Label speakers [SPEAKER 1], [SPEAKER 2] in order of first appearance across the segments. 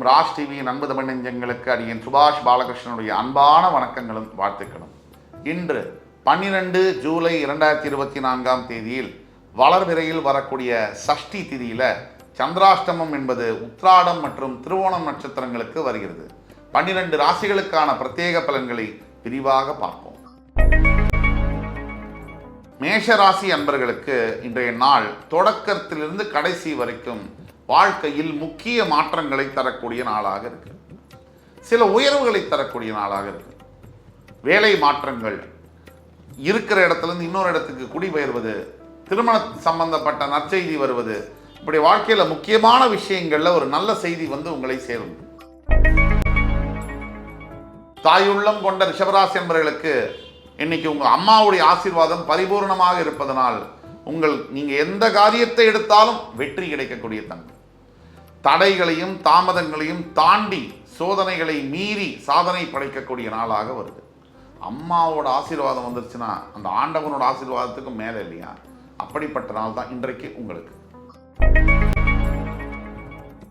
[SPEAKER 1] கொண்டிருக்கும் ராஜ் டிவியின் அன்பு தமிழ் நெஞ்சங்களுக்கு அடியேன் சுபாஷ் பாலகிருஷ்ணனுடைய அன்பான வணக்கங்களும் வாழ்த்துக்களும். இன்று 12 ஜூலை 2024 தேதியில் வளர்பிறையில் வரக்கூடிய சஷ்டி திதியில சந்திராஷ்டமம் என்பது உத்திராடம் மற்றும் திருவோணம் நட்சத்திரங்களுக்கு வருகிறது. 12 ராசிகளுக்கான பிரத்யேக பலன்களை விரிவாக பார்ப்போம். மேஷ ராசி அன்பர்களுக்கு இன்றைய நாள் தொடக்கத்திலிருந்து கடைசி வரைக்கும் வாழ்க்கையில் முக்கிய மாற்றங்களை தரக்கூடிய நாளாக இருக்கு. சில உயர்வுகளை தரக்கூடிய நாளாக இருக்கு. வேலை மாற்றங்கள், இருக்கிற இடத்துலேருந்து இன்னொரு இடத்துக்கு குடிபெயர்வது, திருமண சம்பந்தப்பட்ட நற்செய்தி வருவது, இப்படி வாழ்க்கையில் முக்கியமான விஷயங்கள்ல ஒரு நல்ல செய்தி வந்து உங்களை சேரும். தாயுள்ளம் கொண்ட ரிஷபராசி என்பவர்களுக்கு இன்னைக்கு உங்க அம்மாவுடைய ஆசீர்வாதம் பரிபூர்ணமாக இருப்பதனால் நீங்க எந்த காரியத்தை எடுத்தாலும் வெற்றி கிடைக்கக்கூடிய தன்மை. தடைகளையும் தாமதங்களையும் தாண்டி சோதனைகளை மீறி சாதனை படைக்கக்கூடிய நாளாக வருது. அம்மாவோட ஆசீர்வாதம் வந்துருச்சுன்னா அந்த ஆண்டவனோட ஆசீர்வாதத்துக்கும் மேலே இல்லையா? அப்படிப்பட்ட நாள் தான் இன்றைக்கு உங்களுக்கு.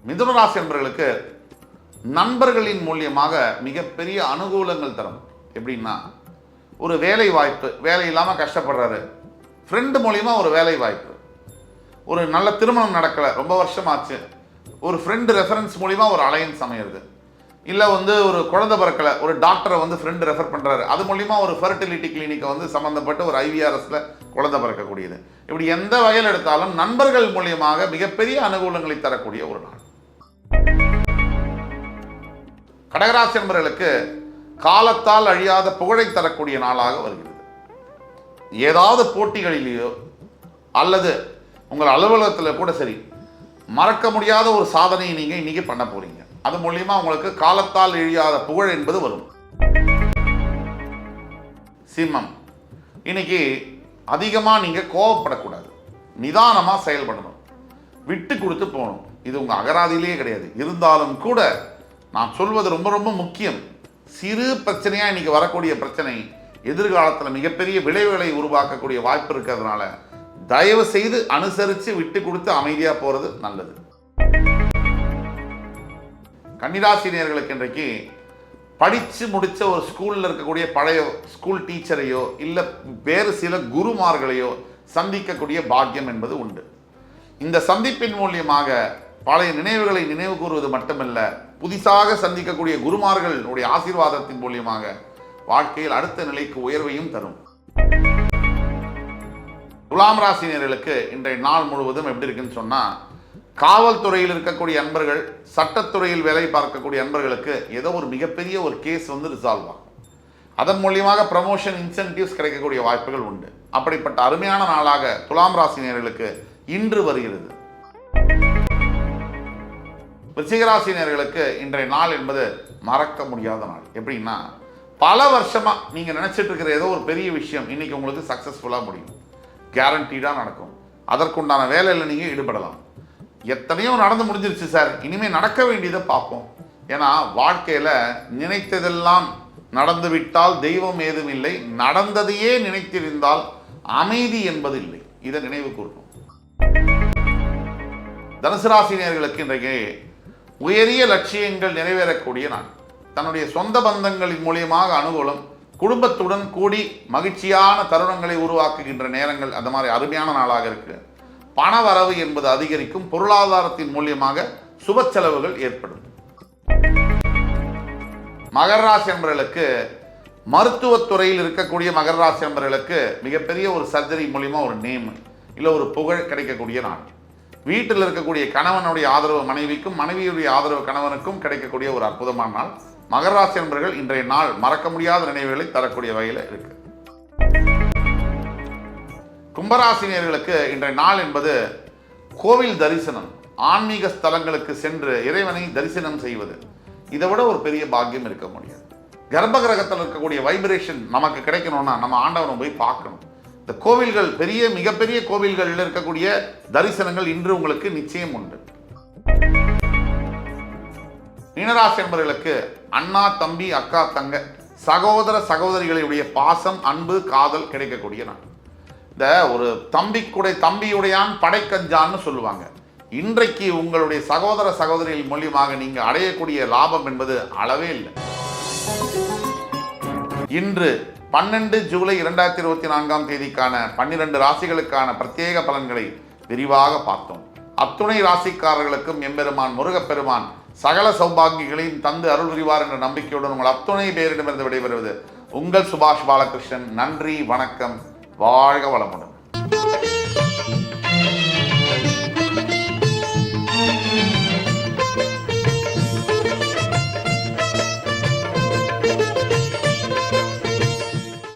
[SPEAKER 1] மிதுன ராசி என்பவர்களுக்கு நண்பர்களின் மூலியமாக மிகப்பெரிய அனுகூலங்கள் தரும். எப்படின்னா, ஒரு வேலை வாய்ப்பு, வேலை இல்லாமல் கஷ்டப்படுறாரு, ஃப்ரெண்டு மூலியமா ஒரு வேலை வாய்ப்பு, ஒரு நல்ல திருமணம் நடக்கலை, ரொம்ப வருஷமாச்சு, ஒரு ஃப்ரெண்டு ரெஃபரன்ஸ் மூலிமா ஒரு அலையன்ஸ் அமையிறது, இல்லை ஒரு குழந்தை பிறக்கலை, ஒரு டாக்டரை ஃப்ரெண்டு ரெஃபர் பண்ணுறாரு, அது மூலிமா ஒரு ஃபெர்டிலிட்டி கிளினிக்கை சம்மந்தப்பட்ட ஒரு IVRSல குழந்தை பிறக்கக்கூடியது. இப்படி எந்த வகையில் எடுத்தாலும் நண்பர்கள் மூலியமாக மிகப்பெரிய அனுகூலங்களை தரக்கூடிய ஒரு நாள். கடகராசி என்பவர்களுக்கு காலத்தால் அழியாத புகழை தரக்கூடிய நாளாக வருகிறது. ஏதாவது போட்டிகளிலேயோ அல்லது உங்கள் அலுவலகத்தில் கூட சரி, மறக்க முடியாத ஒரு சாதனையை நீங்க இன்னைக்கு பண்ண போறீங்க. அது மூலியமா உங்களுக்கு காலத்தால் அழியாத புகழ் என்பது வரும். சிம்மம், இன்னைக்கு அதிகமா நீங்க கோபப்படக்கூடாது, நிதானமா செயல்படணும், விட்டு கொடுத்து போகணும். இது உங்க அகராதியிலேயே கிடையாது. இருந்தாலும் கூட நான் சொல்வது ரொம்ப ரொம்ப முக்கியம். சிறு பிரச்சனையா இன்னைக்கு வரக்கூடிய பிரச்சனை எதிர்காலத்தில் மிகப்பெரிய விளைவுகளை உருவாக்கக்கூடிய வாய்ப்பு இருக்கிறதுனால தயவு செய்து அனுசரித்து விட்டு கொடுத்து அமைதியா போறது நல்லது. கன்னிராசினியர்களுக்கு இன்றைக்கு படிச்சு முடிச்ச ஒரு ஸ்கூல்ல இருக்கக்கூடிய பழைய ஸ்கூல் டீச்சரையோ இல்லை வேறு சில குருமார்களையோ சந்திக்கக்கூடிய பாக்கியம் என்பது உண்டு. இந்த சந்திப்பின் மூலியமாக பழைய நினைவுகளை நினைவு கூறுவது மட்டுமல்ல, புதிதாக சந்திக்கக்கூடிய குருமார்களுடைய ஆசீர்வாதத்தின் மூலியமாக வாழ்க்கையில் அடுத்த நிலைக்கு உயர்வையும் தரும். துலாம் ராசினியர்களுக்கு இன்றைய நாள் முழுவதும் எப்படி இருக்குன்னு சொன்னா, காவல்துறையில் இருக்கக்கூடிய அன்பர்கள், சட்டத்துறையில் வேலை பார்க்கக்கூடிய அன்பர்களுக்கு ஏதோ ஒரு மிகப்பெரிய ஒரு கேஸ் ரிசால்வ் ஆகும். அதன் மூலியமாக ப்ரமோஷன், இன்சென்டிவ்ஸ் கிடைக்கக்கூடிய வாய்ப்புகள் உண்டு. அப்படிப்பட்ட அருமையான நாளாக துலாம் ராசினியர்களுக்கு இன்று வருகிறது. விருச்சிகராசினியர்களுக்கு இன்றைய நாள் என்பது மறக்க முடியாத நாள். எப்படின்னா, பல வருஷமா நீங்க நினைச்சிட்டு இருக்கிற ஏதோ ஒரு பெரிய விஷயம் இன்னைக்கு உங்களுக்கு சக்சஸ்ஃபுல்லா முடியும், கேரண்டீடா நடக்கும். அதற்குண்டான வேலையில் நீங்க ஈடுபடலாம். எத்தனையோ நடந்து முடிஞ்சிருச்சு சார், இனிமே நடக்க வேண்டியதை பார்ப்போம். ஏன்னா வாழ்க்கையில நினைத்ததெல்லாம் நடந்து விட்டால் தெய்வம் ஏதும் இல்லை, நடந்ததையே நினைத்திருந்தால் அமைதி என்பது இல்லை. இதை நினைவு கூறணும். தனுசு ராசினியர்களுக்கு இன்றைக்கு உயரிய லட்சியங்கள் நிறைவேறக்கூடிய நாள். தன்னுடைய சொந்த பந்தங்களின் மூலியமாக அனுகூலம், குடும்பத்துடன் கூடி மகிழ்ச்சியான தருணங்களை உருவாக்குகின்ற நேரங்கள், அந்த மாதிரி அருமையான நாளாக இருக்கு. பண வரவு என்பது அதிகரிக்கும். பொருளாதாரத்தின் மூலியமாக சுப செலவுகள் ஏற்படும். மகர ராசி என்பவர்களுக்கு, மருத்துவத்துறையில் இருக்கக்கூடிய மகர ராசி என்பவர்களுக்கு மிகப்பெரிய ஒரு சர்ஜரி மூலியமா ஒரு நேம் இல்லை ஒரு புகழ் கிடைக்கக்கூடிய நாள். வீட்டில் இருக்கக்கூடிய கணவனுடைய ஆதரவு மனைவிக்கும், மனைவியுடைய ஆதரவு கணவனுக்கும் கிடைக்கக்கூடிய ஒரு அற்புதமான நாள். மகர ராசி என்பவர்கள் இன்றைய நாள் மறக்க முடியாத நினைவுகளை தரக்கூடிய வகையில் இருக்கு. கும்பராசினியர்களுக்கு இன்றைய நாள் என்பது கோவில் தரிசனம், ஆன்மீக ஸ்தலங்களுக்கு சென்று இறைவனை தரிசனம் செய்வது, இதை விட ஒரு பெரிய பாக்கியம் இருக்க முடியாது. கர்ப்ப கிரகத்தில் இருக்கக்கூடிய வைப்ரேஷன் நமக்கு கிடைக்கணும்னா நம்ம ஆண்டவனை போய் பார்க்கணும். இந்த கோவில்கள், மிகப்பெரிய கோவில்களில் இருக்கக்கூடிய தரிசனங்கள் இன்று உங்களுக்கு நிச்சயம் உண்டு. மீனராசி என்பவர்களுக்கு அண்ணா தம்பி அக்கா தங்க சகோதர சகோதரிகளுடைய பாசம், அன்பு, காதல் கிடைக்கக்கூடிய நாள். இந்த ஒரு தம்பியுடையான் படைக்கஞ்சான்னு சொல்லுவாங்க. இன்றைக்கு உங்களுடைய சகோதர சகோதரிகள் மூலியமாக நீங்கள் அடையக்கூடிய லாபம் என்பது அளவே இல்லை. இன்று 12 ஜூலை 2024 தேதிக்கான 12 ராசிகளுக்கான பிரத்யேக பலன்களை விரிவாக பார்த்தோம். அத்துணை ராசிக்காரர்களுக்கும் எம்பெருமான் முருகப்பெருமான் சகல சௌபாகியங்களையும் தந்து அருள் புரிவார் என்ற நம்பிக்கையுடன் உங்கள் அத்துணை பேரிடமிருந்து விடைபெறுவது உங்கள் சுபாஷ் பாலகிருஷ்ணன். நன்றி, வணக்கம், வாழ்க வளமுடன்.